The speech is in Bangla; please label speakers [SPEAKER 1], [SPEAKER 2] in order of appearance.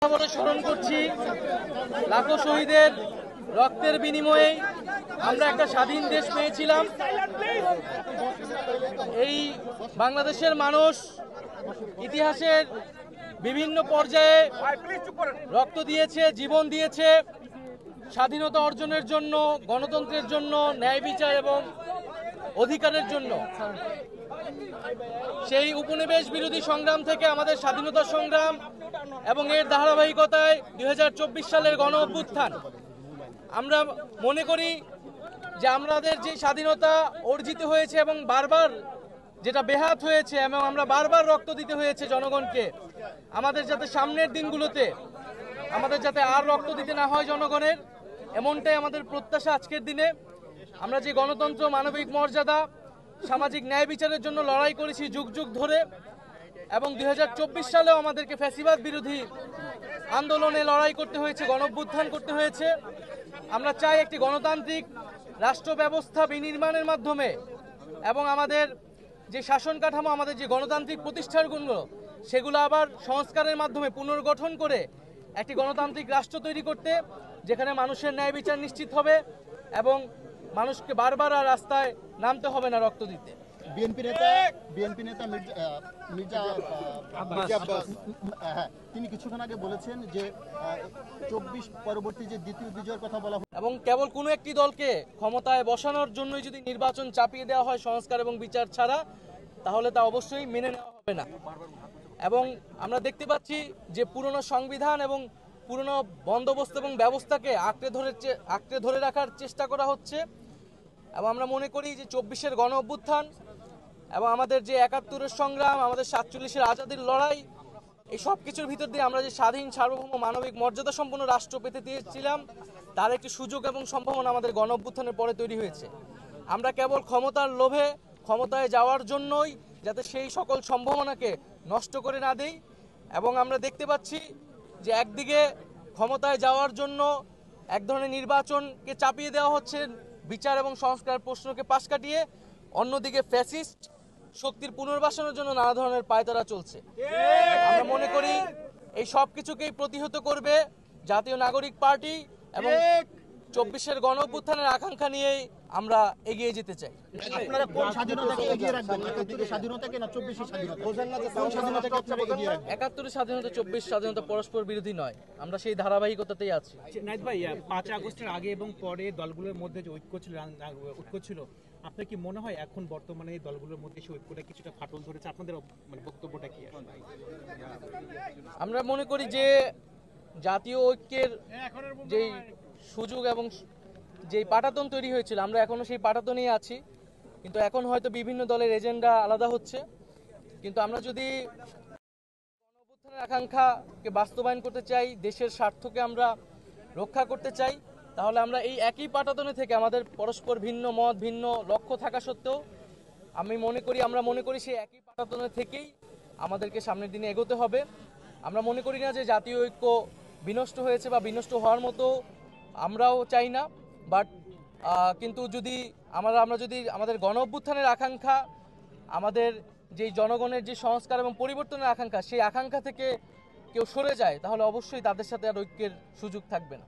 [SPEAKER 1] আমরা স্মরণ করছি লাখো শহীদের রক্তের বিনিময়ে আমরা একটা স্বাধীন দেশ পেয়েছিলাম। এই বাংলাদেশের মানুষ ইতিহাসের বিভিন্ন পর্যায়ে রক্ত দিয়েছে, জীবন দিয়েছে স্বাধীনতা অর্জনের জন্য, গণতন্ত্রের জন্য, ন্যায় বিচার এবং অধিকারের জন্য। সেই উপনিবেশ বিরোধী সংগ্রাম থেকে আমাদের স্বাধীনতা সংগ্রাম এবং এর ধারাবাহিকতায় 2024 সালের গণ অভ্যুত্থান। আমরা মনে করি যে আমাদের যে স্বাধীনতা অর্জিত হয়েছে এবং বারবার যেটা বেহাত হয়েছে এবং আমরা বারবার রক্ত দিতে হয়েছে জনগণকে, আমাদের যাতে সামনের দিনগুলোতে আমাদের যাতে আর রক্ত দিতে না হয় জনগণের, এমনটাই আমাদের প্রত্যাশা। আজকের দিনে আমরা যে গণতন্ত্র, মানবিক মর্যাদা, সামাজিক ন্যায় বিচারের জন্য লড়াই করেছি যুগ যুগ ধরে, এবং 2024 সালেও আমাদেরকে ফ্যাসিবাদ বিরোধী আন্দোলনে লড়াই করতে হয়েছে, গণঅভ্যুত্থান করতে হয়েছে। আমরা চাই একটি গণতান্ত্রিক রাষ্ট্র ব্যবস্থা বিনির্মাণের মাধ্যমে এবং আমাদের যে শাসন কাঠামো, আমাদের যে গণতান্ত্রিক প্রতিষ্ঠানগুলো, সেগুলো আবার সংস্কারের মাধ্যমে পুনর্গঠন করে একটি গণতান্ত্রিক রাষ্ট্র তৈরি করতে, যেখানে মানুষের ন্যায় বিচার নিশ্চিত হবে এবং মানুষকে বারবার আর রাস্তায় নামতে হবে না রক্ত দিতে।
[SPEAKER 2] বিএনপি নেতা মির্জা তিনি কিছুক্ষণ আগে বলেছেন যে 24 পরবর্তী যে দ্বিতীয় বিজয়ের কথা বলা
[SPEAKER 1] এবং কেবল কোনো একটি দলকে ক্ষমতায় বসানোর জন্যই যদি নির্বাচন চাপিয়ে দেওয়া হয় সংস্কার এবং বিচার ছাড়া, তাহলে তা অবশ্যই মেনে নেওয়া হবে না। এবং আমরা দেখতে পাচ্ছি যে পুরনো সংবিধান এবং পুরনো বন্দোবস্ত এবং ব্যবস্থাকে আঁকড়ে ধরে রাখার চেষ্টা করা হচ্ছে। এবং আমরা মনে করি যে 24-এর গণ অভ্যুত্থান এবং আমাদের যে 71-এর সংগ্রাম, আমাদের 47-এর আজাদির লড়াই, এই সব কিছুর ভিতর দিয়ে আমরা যে স্বাধীন, সার্বভৌম, মানবিক মর্যাদা সম্পন্ন রাষ্ট্র পেতে দিয়েছিলাম, তার একটি সুযোগ এবং সম্ভাবনা আমাদের গণ অভ্যুত্থানের পরে তৈরি হয়েছে। আমরা কেবল ক্ষমতার লোভে ক্ষমতায় যাওয়ার জন্যই যাতে সেই সকল সম্ভাবনাকে নষ্ট করে না দেই। এবং আমরা দেখতে পাচ্ছি যে একদিকে ক্ষমতায় যাওয়ার জন্য এক ধরনের নির্বাচনকে চাপিয়ে দেওয়া হচ্ছে, বিচার এবং সংস্কার প্রশ্নকে পাশ কাটিয়ে, অন্যদিকে ফ্যাসিস্ট শক্তির পুনর্বাসনের জন্য নানা ধরনের পায়তারা চলছে। আমরা মনে করি এই সব কিছুকেই প্রতিহত করবে জাতীয় নাগরিক পার্টি এবং 24-এর গণ অভ্যুত্থানের আকাঙ্ক্ষা নিয়েই আমরা এগিয়ে যেতে চাই।
[SPEAKER 2] আপনারা কোন স্বাধীনতাকে এগিয়ে রাখবেন? 71-এর স্বাধীনতাকে না 24-এর স্বাধীনতা? কোন স্বাধীনতাকে আপনারা এগিয়ে রাখবেন?
[SPEAKER 1] 71-এর স্বাধীনতা, 24 স্বাধীনতা পরস্পর বিরোধী নয়। আমরা সেই ধারাবাহিকতাতেই আছি।
[SPEAKER 3] নাইত ভাই, 5 আগস্টের আগে এবং পরে দলগুলোর মধ্যে যে ঐক্য ছিল, আপনার কি মনে হয় এখন বর্তমানে এই দলগুলোর মধ্যে সেই ঐক্যটা কিছুটা ফাটল ধরেছে? আপনাদের মানে বক্তব্যটা কি?
[SPEAKER 1] আমরা মনে করি যে জাতীয় ঐক্যের যেই সুযোগ এবং যেই পাটাতন তৈরি হয়েছিল, আমরা এখনো সেই পাটাতনেই আছি, কিন্তু এখন হয়তো বিভিন্ন দলের এজেন্ডা আলাদা হচ্ছে। কিন্তু আমরা যদি গণঅভ্যুত্থানের আকাঙ্ক্ষাকে বাস্তবায়ন করতে চাই, দেশের স্বার্থকে আমরা রক্ষা করতে চাই, তাহলে আমরা এই একই পাটাতনে থেকে আমাদের পরস্পর ভিন্ন মত, ভিন্ন লক্ষ্য থাকা সত্ত্বেও আমরা মনে করি সেই একই পাটাতনে থেকেই আমাদেরকে সামনের দিনে এগোতে হবে। আমরা মনে করি না যে জাতীয় ঐক্য বিনষ্ট হয়েছে বা বিনষ্ট হওয়ার মতো আমরাও চাই না। বাট কিন্তু যদি আমরা যদি আমাদের গণ অভ্যুত্থানের আকাঙ্ক্ষা, আমাদের যেই জনগণের যে সংস্কার এবং পরিবর্তনের আকাঙ্ক্ষা, সেই আকাঙ্ক্ষা থেকে কেউ সরে যায়, তাহলে অবশ্যই তাদের সাথে আর ঐক্যের সুযোগ থাকবে না।